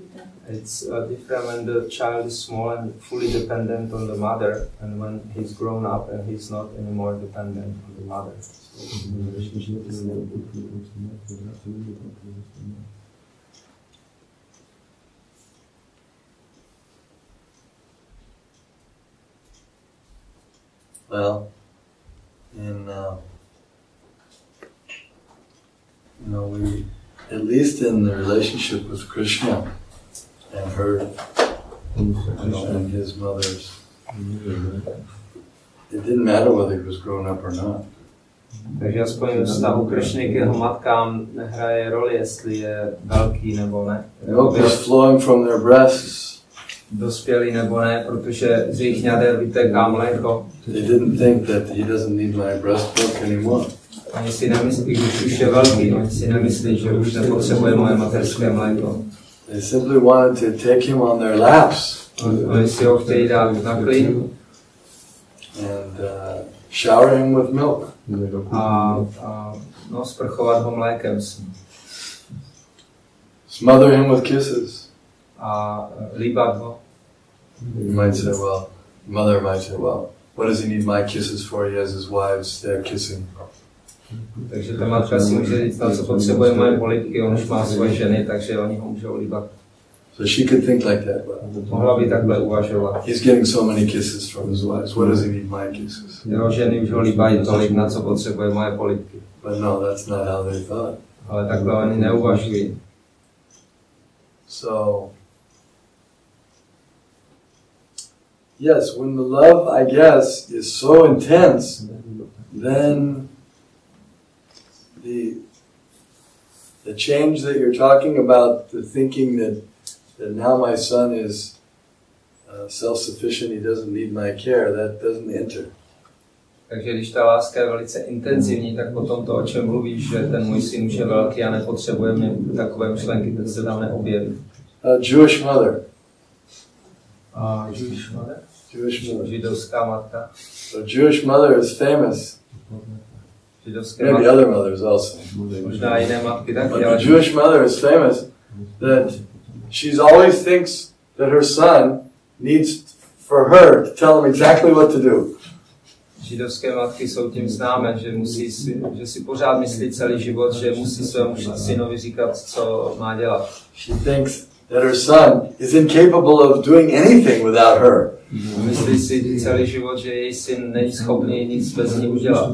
It's different when the child is small and fully dependent on the mother, and when he's grown up and he's not anymore dependent on the mother. Well, and we, at least in the relationship with Krishna and her and his mothers, it didn't matter whether he was grown up or not. Takže aspoň v vztahu Krishny k jeho matkám nehraje roli, jestli je velký nebo ne. Milk is flowing from their breasts. Dospělý nebo ne, protože z jejich ňader vytéká mléko. They didn't think that he doesn't need my breast milk anymore. Oni si nemyslí, když už je velký, oni si nemyslí, že už nepotřebuje moje materské mléko. They simply wanted to take him on their laps. Oni si ho chtějí dát na klín and shower him with milk. A sprchovat ho mlékem. Smother him with kisses. A líbat ho. You might say, well, mother might say, well, what does he need my kisses for? He has his wives, they're kissing. Takže ta matka si může říct, co potřebuje moje polibky, on už má svoje ženy, takže oni ho můžou líbat. So she could think like that. Mohla by takhle uvažovat. He's getting so many kisses from his wives. What does he need my kisses? Jeho ženy už ho líbají tolik, na co potřebuje moje polibky. But no, that's not how they thought. Ale takhle oni neuvažují. So, yes, when the love, I guess, is so intense, then the change that you're talking about, the thinking that now my son is self-sufficient, he doesn't need my care, that doesn't enter. Takže když ta láska je velice intenzivní, tak potom to, o čem mluvíš, že ten můj syn už je velký a nepotřebuje mě takové myšlenky, ten se tam neobjeví. Jewish mother. Jewish mother? Jewish mother. Židovská matka. So Jewish mother is famous. Maybe other mothers also. Možná jiné matky taky, but the Jewish mother is famous that she always thinks that her son needs for her to tell him exactly what to do. Židovské matky jsou tím známé, že si pořád myslí celý život, že musí svému synovi říkat, co má dělat. She thinks that her son is incapable of doing anything without her. Myslí si celý život, že její syn není schopný nic bez ní udělat.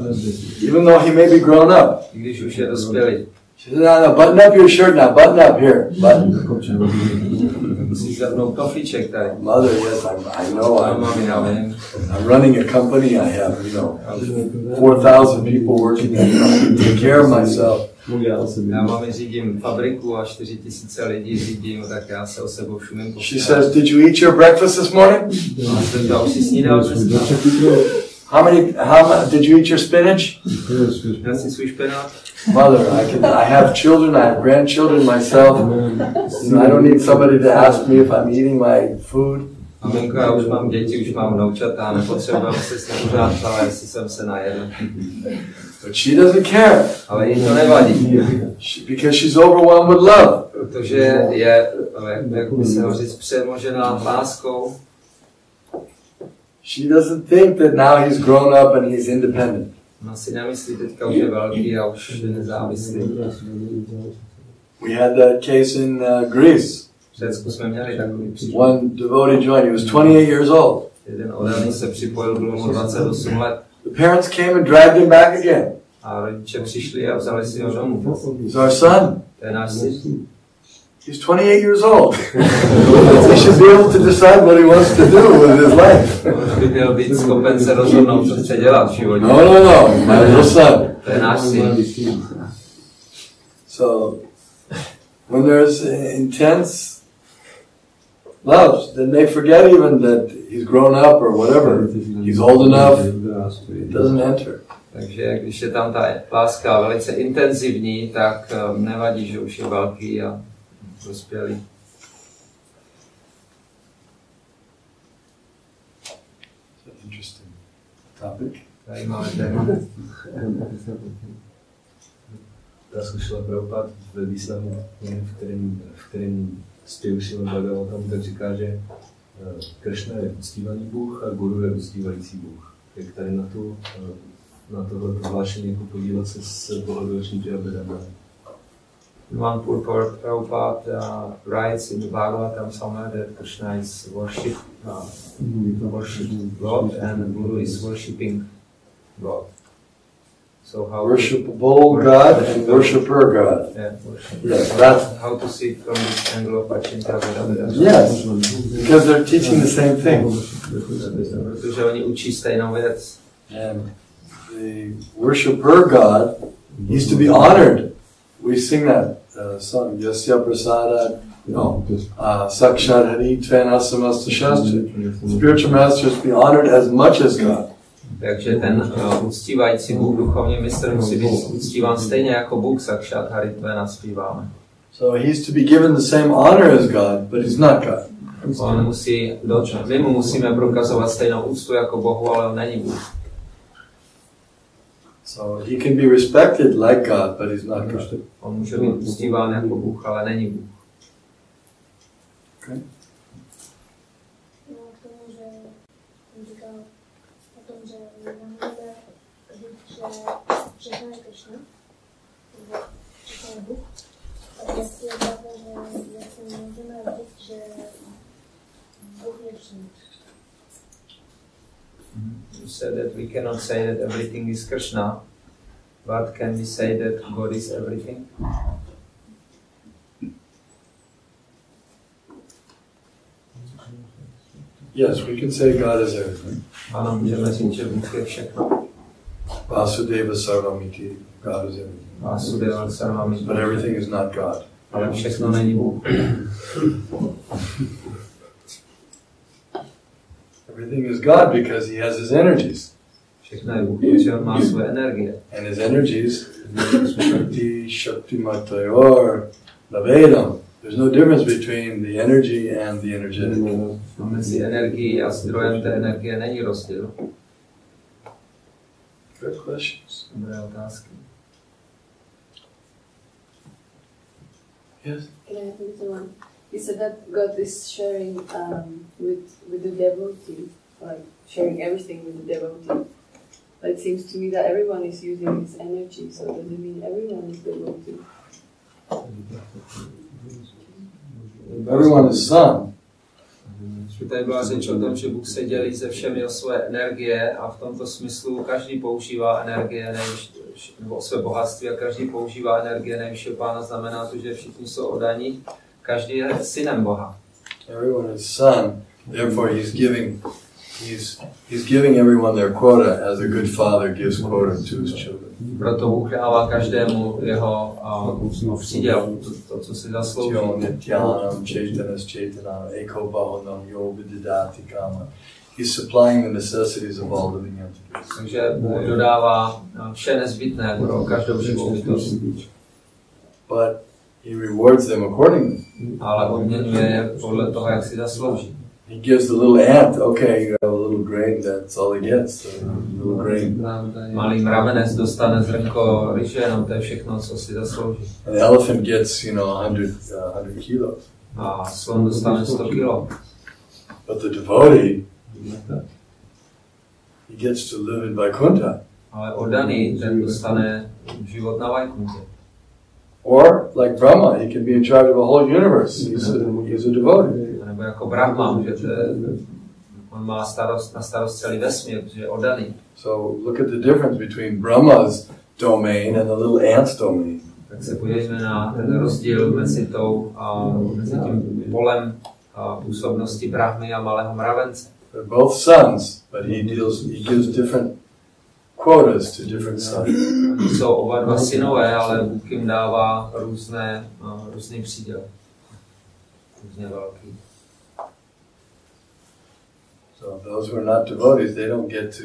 Even though he may be grown up. I když už je dospělý. She says, no, button up your shirt now, button up here, button. Musíš zapnout koflíček tady. Mother, yes, I know, I'm running a company, I have, 4,000 people working, I take care of myself. Já mami řídím fabriku a 4,000 lidí řídím, tak já se o sebou všumím. She says, did you eat your breakfast this morning? Už jsi snídal dneska? How many, did you eat your spinach? Já si svůj špenát. Mother, I have children, I have grandchildren myself. I don't need somebody to ask me if I'm eating my food. Maminko, já už mám děti, už mám vnoučata, nepotřebuji se s tím pořád ptala, jestli jsem se najedl. But she doesn't care. Ale jí to nevadí. Because she's overwhelmed with love. Protože je, jak by se ho říct, přemožená láskou. She doesn't think that now he's grown up and he's independent. Ona si nemyslí teďka už je velký a už je nezávislý. We had that case in Greece. V Řecku jsme měli takový případ. One devotee joined, he was 28 years old. Jeden oddaný se připojil, bylo mu 28 let. The parents came and dragged him back again. A rodiče přišli a vzali si ho domů. He's our son. To je náš syn. He's 28 years old. He should be able to decide what he wants to do with his life. On by měl být schopen se rozhodnout, co chce dělat v životě. No, my little son. To je náš syn. So, when there's intense love, then they forget even that he's grown up or whatever. He's old enough. It doesn't enter. Takže když je tam ta láska velice intenzivní, tak nevadí, že už je velký a dospělý. Interesting topic. Zajímavé téma. Já zkušela Prabhupád ve významu, v kterém zpěvu Šrimad Bhagavatam, tak říká, že Krishna je uctívaný Bůh a Guru je uctívající Bůh. Jak tady na tohle prohlášení jako podívat se s bohodolečným Abhidhamma. One purport Prabhupada writes in the Bhagavatam somewhere that Krishna is worship God and Guru is worshipping God. So how worshipable God and worshipper God. Yeah, worship. Yes, that's how to see it from this angle of Achintya. Yes, because they're teaching the same thing. Protože oni učí stejnou věc. And the worshipper God needs to be honored. We sing that song, Yasya Prasada, Sakshat Hari Tvena Samasta Shastra. Spiritual masters be honored as much as God. Takže ten uctívající Bůh, duchovní mistr, musí být uctíván stejně jako Bůh Sakshat Hari Tvena zpíváme. So he's to be given the same honor as God, but he's not God. My mu musíme prokazovat stejnou úctu jako Bohu, ale on není Bůh. So he can be respected like God, but he's not God. On může být uctíván jako Bůh, ale není Bůh. Okay. No, k tomu, že on říkal o tom, že nemůže říct, že všechno je Krishna, nebo všechno je Bůh. Tak jestli je pravda, že jestli můžeme říct, že Bůh je vším. You said that we cannot say that everything is Krishna, but can we say that God is everything? Yes, we can say God is everything. Ano, můžeme říct, že Bůh je všechno. Vasudeva Sarvamiti, God is everything. Vasudeva Sarvamiti. But everything is not God. Ale všechno není Bůh. Everything is God because he has his energies. Všechno je Bůh, protože on má své energie. And his energies, Shakti Matayor, Navedam. There's no difference between the energy and the energetic. Mezi energií a zdrojem té energie není rozdíl. Good questions. Dobré otázky. Yes? Can I have the one? You said that God is sharing with the devotee, like sharing everything with the devotee. But it seems to me that everyone is using his energy, so does it mean everyone is devotee? Everyone is son. Tady byla řeč o tom, že Bůh se dělí se všemi o své energie a v tomto smyslu každý používá energie nebo své bohatství a každý používá energie nejvyššího Pána. Znamená to, že všichni jsou oddaní. Každý je synem Boha. Everyone is son. Therefore, he's giving everyone their quota, as a good father gives quota to his children. Proto Bůh dává každému jeho příděl, to, co si zaslouží. He's supplying the necessities of all living entities. Takže Bůh dodává vše nezbytné pro každou živou bytost. But he rewards them accordingly. Ale odměňuje je podle toho, jak si zaslouží. He gives the little ant, okay, you have a little grain, that's all he gets, a little grain. Malý mravenec dostane zrnko ryže, jenom to je všechno, co si zaslouží. An elephant gets, 100 kilos. A slon dostane 100 kilo. But the devotee, he gets to live in Vaikuntha. Ale oddaný, ten dostane život na Vaikuntě. Or, like Brahma, he can be in charge of a whole universe. He's a devotee. Nebo jako Brahma, on má na starost celý vesmír, protože je oddaný. So look at the difference between Brahma's domain and the little ant's domain. Tak se podívejme na ten rozdíl mezi tím polem působnosti Brahmy a malého mravence. They're both sons, but he gives different quotas to different sons. Jsou oba dva synové, ale Bůh jim dává různý příděl. Různě velký. So those who are not devotees, they don't get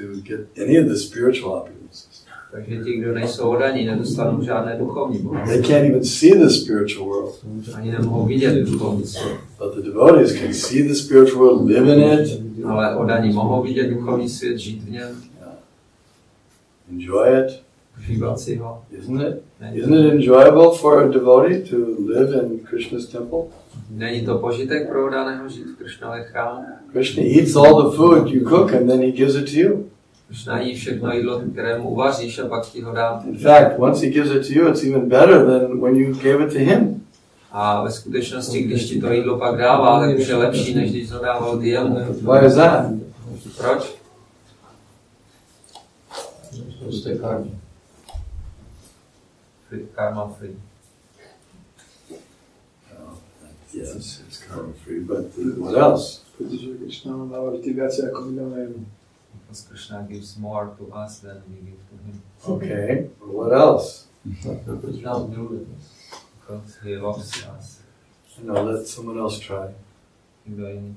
any of the spiritual opulences. Takže ti, kdo nejsou oddaní, nedostanou žádné duchovní bohatství. They can't even see the spiritual world. Ani nemohou vidět duchovní svět. But the devotees can see the spiritual world, live in it. Ale oddaní mohou vidět duchovní svět, žít v něm. Enjoy it. Užívat si ho. Isn't it enjoyable for a devotee to live in Krishna's temple? Není to požitek pro oddaného žít v Krishnově chrámu? Krishna eats all the food you cook and then he gives it to you. Krishna jí všechno jídlo, které mu uvaříš a pak ti ho dá. In fact, once he gives it to you, it's even better than when you gave it to him. A ve skutečnosti, když ti to jídlo pak dává, tak už je lepší, než když to dával ty jemu. Why is that? Proč? To je karma. Karma free. Yes, it's karma free, but what else? Protože Krishna nám dává vždy víc jako my dáme jemu. Because Krishna gives more to us than we give to him. Okay, but what else? Because he loves us. No, let someone else try. Kdo jiný?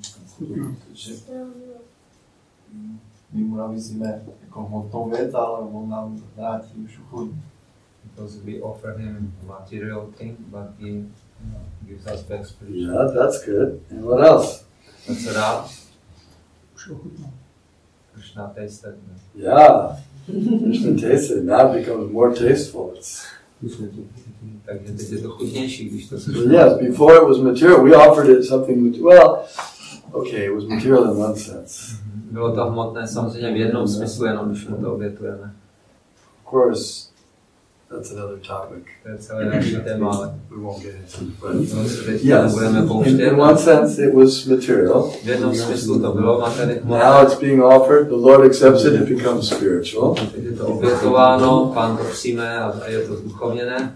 My mu nabízíme jako hmotnou věc, ale on nám vrátí už chuť. Because we offer him a material thing, but he gives us back spiritual. Yeah, that's good. And what else? A co dál? Krishna tasted. Yeah, Krishna tasted. Now it becomes more tasteful. Takže teď je to chutnější, když to yes, before it was material. We offered it something. Well, okay, it was material in one sense. Bylo to hmotné samozřejmě v jednom smyslu, jenom když mu to obětujeme. Of course, that's another topic. To je celé další téma, ale we won't get into it. Yes, budeme pouštět. In one sense it was material. V jednom smyslu to bylo materiál. Now it's being offered, the Lord accepts it, it becomes spiritual. Teď je to obětováno, Pán to přijme a je to zduchovněné.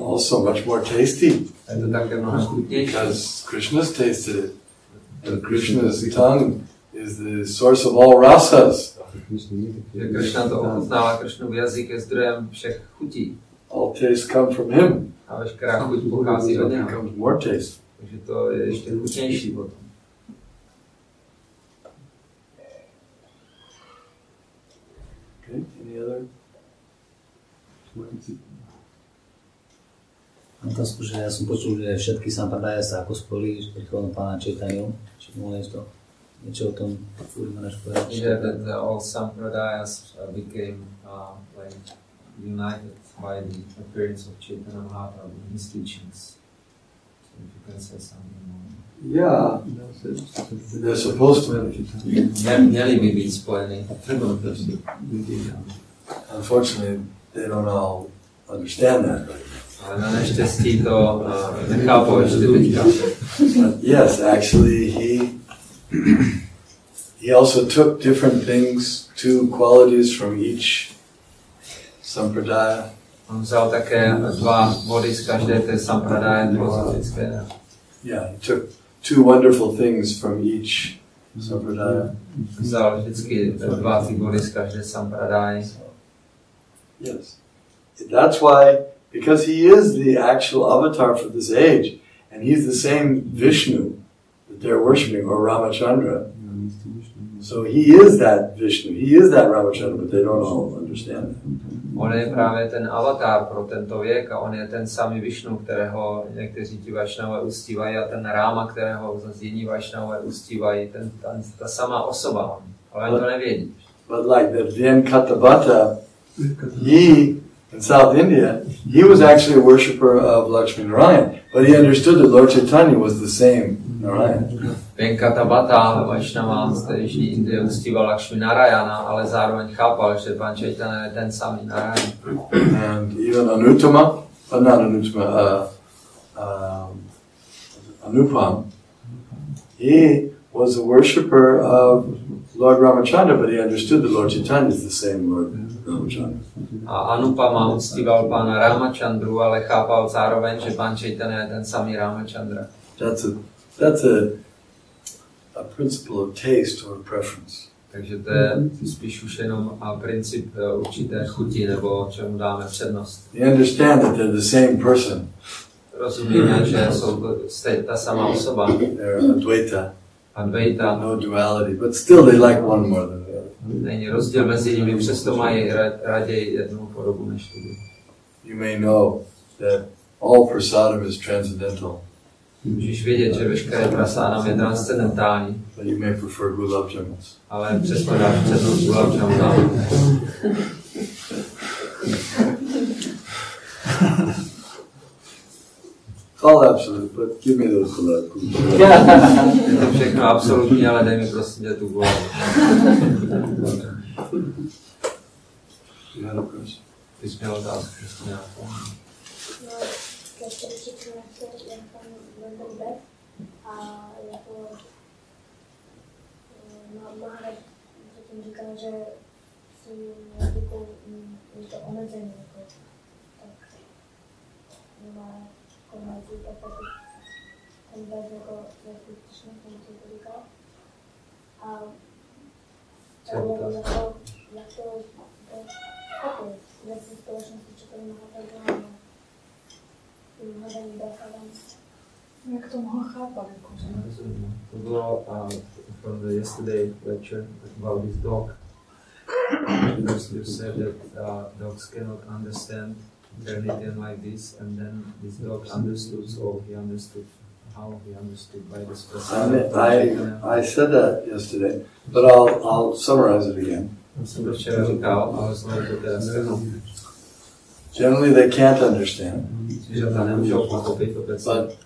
Also much more tasty. Je to také mnohem chutnější. Because Krishna's tasted it. And Krishna's tongue is the source of all rasas. Že Krishna to ochutnává, Krishnův jazyk je zdrojem všech chutí. All taste come from him. A veškerá chuť pochází od něho. Becomes more taste. Takže to je ještě chutnější potom. Okay, any other? Otázku, že ja som počul, že všetky sampradaje sa ako spojili s príchodom Pána Čaitanyu. Či môžeš to niečo o tom budeš povedať? Yeah, that all sampradayas became like united by the appearance of Chaitanya Mahaprabhu in his teachings. So if you can say something more. Yeah, they're supposed to. Měli by být spojeni. Unfortunately, they don't all understand that right now. Ale na neštěstí to nechápou ještě teďka. Yes, actually he also took different things, two qualities from each sampradaya. On vzal také dva body z každé té sampradaje filozofické. Yeah, he took two wonderful things from each sampradaya. Vzal vždycky dva ty body z každé sampradaje. Yes. That's why, because he is the actual avatar for this age, and he's the same Vishnu that they're worshipping, or Ramachandra. So he is that Vishnu, he is that Ramachandra, but they don't all understand that. On je právě ten avatar pro tento věk a on je ten samý Višnu, kterého někteří ti Vašnavové uctívají, a ten Rama, kterého zase jiní Vašnavové uctívají, ta samá osoba, ale oni to nevědí. But like the Venkatapata, he in South India, he was actually a worshipper of Lakshmi Narayan, but he understood that Lord Chaitanya was the same Narayan. Venkatapata, Vašnava z tehdejší Indie uctíval Lakshmi Narayana, ale zároveň chápal, že Pán Chaitanya je ten samý Narayan. And even Anuttama, not Anupam, he was a worshipper of Lord Ramachandra, but he understood that Lord Chaitanya is the same Lord Ramachandra. A Anupama uctíval pána Ramachandru, ale chápal zároveň, že pán Chaitanya je ten samý Ramachandra. That's a principle of taste or preference. Takže to je spíš už jenom princip určité chuti, nebo čemu dáme přednost. You understand that they're the same person. Rozumíme, že jsou ta samá osoba. They're Advaita. No duality, but still they like one more than the other. Není rozdíl mezi nimi, přesto mají raději jednu podobu než druhou. You may know that all prasadam is transcendental. Můžeš vědět, že veškeré prasádam je transcendentální. But you may prefer gulab jamuns. Ale přesto dáš přednost gulab jamunám. All absolute, but give me those gulab. Je to všechno absolutní, ale dej mi prosím tě tu gulab. Ty jsi měl otázku, prostě nějakou. A jako Maharaj předtím říkal, že si jazykou je to omezení, jako, tak nemá konverzi, tak taky konverzi jako Krishna, tomu co to říkal. A jak to chápit, jak se společnosti čekali Maharaj na hledání Brahadam. Jak to mohl chápat? To bylo from the yesterday lecture about this dog. You said that dogs cannot understand anything like this, and then this dog understood, so he understood how he understood by this person. I said that yesterday, but I'll summarize it again. Generally they can't understand, but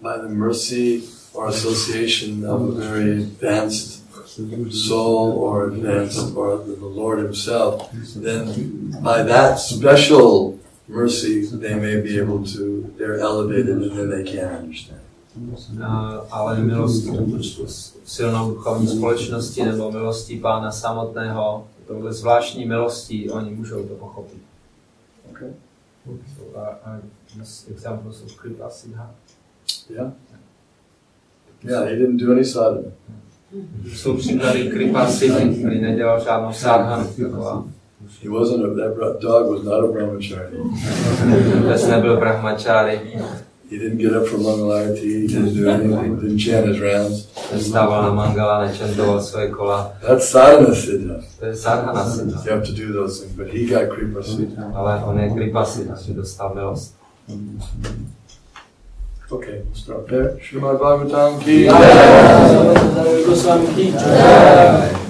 by the mercy or association of a very advanced soul or the Lord Himself, then by that special mercy they may be able to, they're elevated and then they can understand. Ale milostí silnou duchovní společnosti nebo milostí Pána samotného, tohle zvláštní milostí, oni můžou to pochopit. Okay. So are these examples of Kripa Siddha? Yeah. Yeah, he didn't do any sadhana. Jsou příklady Kripa Siddhy, který nedělal žádnou sadhanu. He wasn't that dog was not a brahmachari. Vůbec nebyl brahmachari. He didn't get up for Mangalarati, he didn't do anything, didn't chant his rounds. Nestával na Mangala, nečantoval svoje kola. That's sadhana siddha. To je sadhana siddha. You have to do those things, but he got Kripa Siddha. Ale on je Kripa Siddha, že dostal milost. Okay, we'll start there. Srimad Bhagavatam ki Jai. Goswami ki Jai.